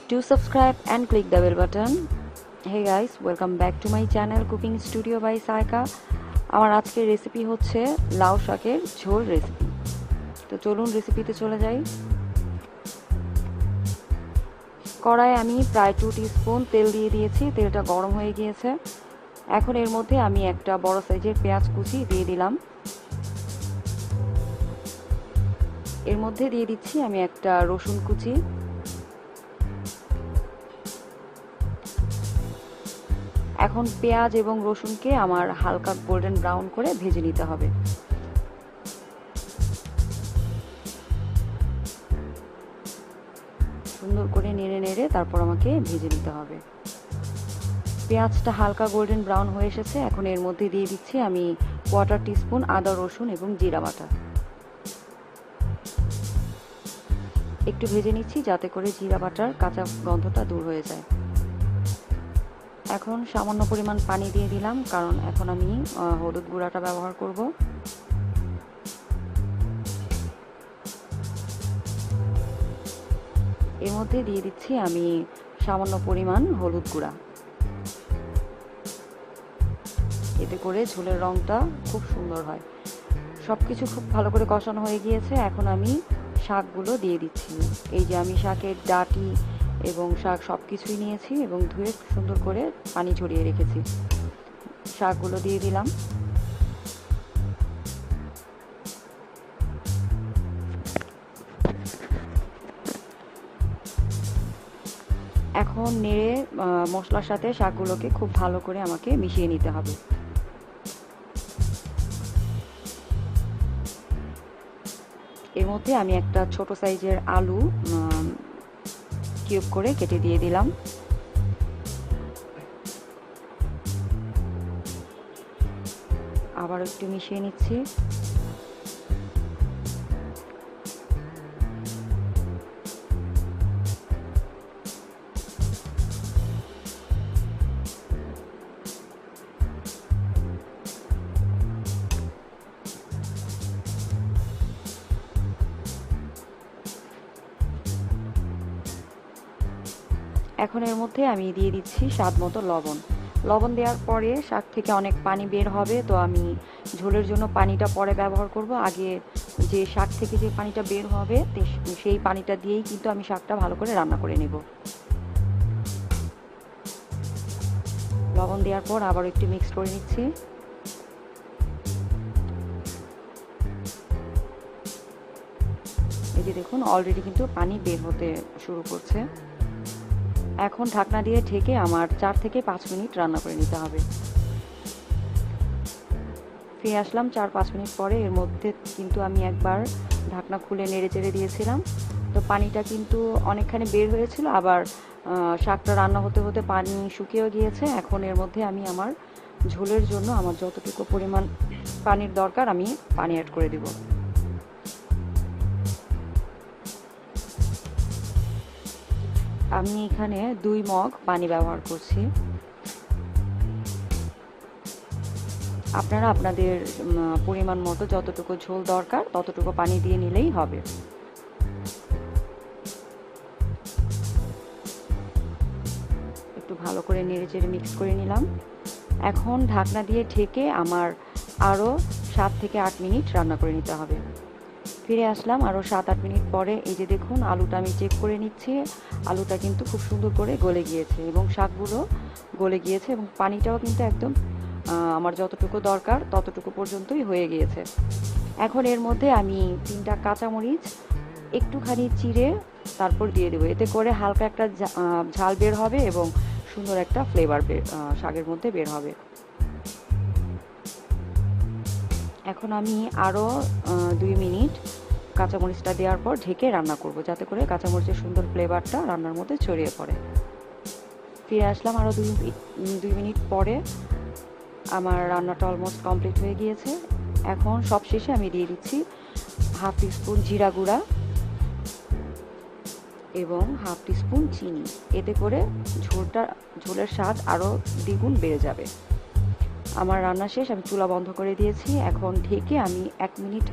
Do subscribe and click the bell button. Hey guys, welcome back to my channel Cooking Studio by Saika. আমার আজকের recipe হচ্ছে লাউ শাকের ঝোল recipe. তো চলুন রেসিপিতে চলে যাই। কড়াইয়ে আমি প্রায় 2 টিস্পুন তেল দিয়ে দিয়েছি। তেলটা গরম হয়ে গিয়েছে। এখন এর মধ্যে আমি একটা বড় সাইজের পেঁয়াজ কুচি দিয়ে দিলাম। এর মধ্যে দিয়ে দিচ্ছি আমি একটা রসুন কুচি। এখন পেঁয়াজ এবং রসুনকে আমার হালকা গোল্ডেন ব্রাউন করে ভেজে নিতে হবে। সুন্দর করে নেড়ে নেড়ে তারপর আমাকে ভেজে নিতে হবে। পেঁয়াজটা হালকা গোল্ডেন ব্রাউন হয়ে এসেছে। এখন এর মধ্যে দিয়ে দিচ্ছি আমি 1/4 টিস্পুন আদা রসুন এবং জিরা বাটা। একটু ভেজে নিচ্ছি যাতে করে জিরা বাটার কাঁচা গন্ধটা দূর হয়ে যায়। এখন সামান্য পরিমাণ পানি দিয়ে দিলাম, কারণ এখন আমি হলুদ গুঁড়াটা ব্যবহার করব। এর মধ্যে দিয়ে দিচ্ছি আমি সামান্য পরিমাণ হলুদ গুঁড়া। এতে করে ঝোলের রঙটা খুব সুন্দর হয়। সব কিছু খুব ভালো করে কষানো হয়ে গিয়েছে। এখন আমি শাকগুলো দিয়ে দিচ্ছি। এই যে আমি শাকের ডাঁটি এবং শাক সব কিছুই নিয়েছি এবং ধুয়ে সুন্দর করে পানি ঝরিয়ে রেখেছি। শাকগুলো দিয়ে দিলাম। এখন নেড়ে মশলার সাথে শাকগুলোকে খুব ভালো করে আমাকে মিশিয়ে নিতে হবে। এর মধ্যে আমি একটা ছোট সাইজের আলু কিউব করে কেটে দিয়ে দিলাম। আবার একটু মিশিয়ে নিচ্ছি। এখন এর মধ্যে আমি দিয়ে দিচ্ছি স্বাদ মতো লবণ। লবণ দেওয়ার পরে শাক থেকে অনেক পানি বের হবে, তো আমি ঝোলের জন্য পানিটা পরে ব্যবহার করব। আগে যে শাক থেকে যে পানিটা বের হবে সেই পানিটা দিয়েই কিন্তু আমি শাকটা ভালো করে রান্না করে নেব। লবণ দেওয়ার পর আবার একটু মিক্স করে নিচ্ছি। এই যে দেখুন, অলরেডি কিন্তু পানি বের হতে শুরু করছে। এখন ঢাকনা দিয়ে ঢেকে আমার 4 থেকে 5 মিনিট রান্না করে নিতে হবে। ফিরে আসলাম 4-5 মিনিট পরে। এর মধ্যে কিন্তু আমি একবার ঢাকনা খুলে নেড়ে চেড়ে দিয়েছিলাম, তো পানিটা কিন্তু অনেকখানি বের হয়েছিল। আবার শাকটা রান্না হতে হতে পানি শুকিয়েও গিয়েছে। এখন এর মধ্যে আমি আমার ঝোলের জন্য আমার যতটুকু পরিমাণ পানির দরকার আমি পানি অ্যাড করে দিব। আমি এখানে 2 মগ পানি ব্যবহার করছি। আপনারা আপনাদের পরিমাণ মতো যতটুকু ঝোল দরকার ততটুকু পানি দিয়ে নিলেই হবে। একটু ভালো করে নেড়ে চেড়ে মিক্স করে নিলাম। এখন ঢাকনা দিয়ে ঢেকে আমার আরও 7 থেকে 8 মিনিট রান্না করে নিতে হবে। ফিরে আসলাম আরও 7-8 মিনিট পরে। এই যে দেখুন, আলুটা আমি চেক করে নিচ্ছি। আলুটা কিন্তু খুব সুন্দর করে গলে গিয়েছে এবং শাকগুলো গলে গিয়েছে এবং পানিটাও কিন্তু একদম আমার যতটুকু দরকার ততটুকু পর্যন্তই হয়ে গিয়েছে। এখন এর মধ্যে আমি 3টা কাঁচামরিচ একটুখানি চিড়ে তারপর দিয়ে দেবো। এতে করে হালকা একটা ঝাল বের হবে এবং সুন্দর একটা ফ্লেভার শাকের মধ্যে বের হবে। এখন আমি আরও 2 মিনিট কাঁচামরিচটা দেওয়ার পর ঢেকে রান্না করব, যাতে করে কাঁচামরিচের সুন্দর ফ্লেভারটা রান্নার মধ্যে ছড়িয়ে পড়ে। ফিরে আসলাম আরও 2 মিনিট পরে। আমার রান্নাটা অলমোস্ট কমপ্লিট হয়ে গিয়েছে। এখন সবশেষে আমি দিয়ে দিচ্ছি 1/2 টিস্পুন জিরা গুঁড়া এবং 1/2 টিস্পুন চিনি। এতে করে ঝোলের স্বাদ আরও দ্বিগুণ বেড়ে যাবে। আমার রান্না শেষ, আমি চুলা বন্ধ করে দিয়েছি। এখন ঢেকে আমি 1 মিনিট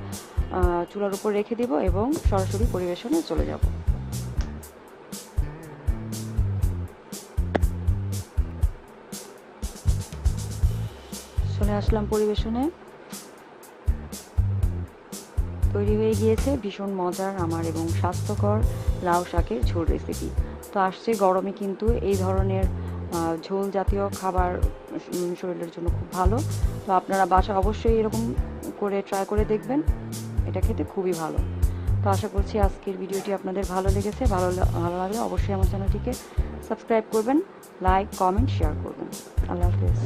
চুলার উপর রেখে দেব এবং সরাসরি পরিবেশনে চলে যাব। চলে আসলাম পরিবেশনে। তৈরি হয়ে গিয়েছে ভীষণ মজার আমার এবং স্বাস্থ্যকর লাউ শাকের ঝোল রেসিপি। তো আসছে গরমে কিন্তু এই ধরনের ঝোল জাতীয় খাবার শরীরের জন্য খুব ভালো। তো আপনারা বাসায় অবশ্যই এরকম করে ট্রাই করে দেখবেন, এটা খেতে খুবই ভালো। তো আশা করছি আজকের ভিডিওটি আপনাদের ভালো লেগেছে। ভালো লাগলে অবশ্যই আমার চ্যানেলটিকে সাবস্ক্রাইব করবেন, লাইক, কমেন্ট, শেয়ার করবেন। আল্লাহ হাফেজ।